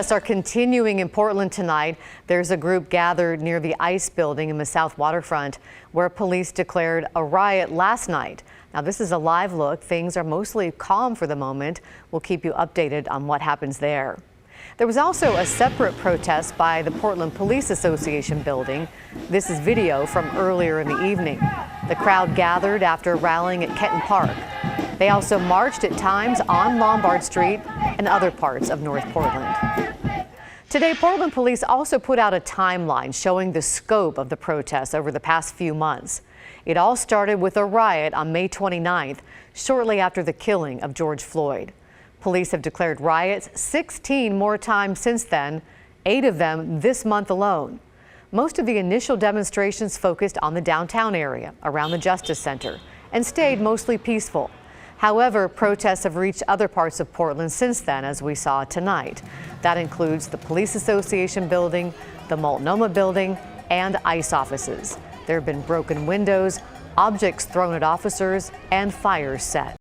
Protests are continuing in Portland tonight. There's a group gathered near the ICE building in the South Waterfront where police declared a riot last night. Now, this is a live look. Things are mostly calm for the moment. We'll keep you updated on what happens there. There was also a separate protest by the Portland Police Association building. This is video from earlier in the evening. The crowd gathered after rallying at Kenton Park. They also marched at times on Lombard Street and other parts of North Portland. Today, Portland police also put out a timeline showing the scope of the protests over the past few months. It all started with a riot on May 29th, shortly after the killing of George Floyd. Police have declared riots 16 more times since then, 8 of them this month alone. Most of the initial demonstrations focused on the downtown area around the Justice Center and stayed mostly peaceful. However, protests have reached other parts of Portland since then, as we saw tonight. That includes the Police Association building, the Multnomah building, and ICE offices. There have been broken windows, objects thrown at officers, and fires set.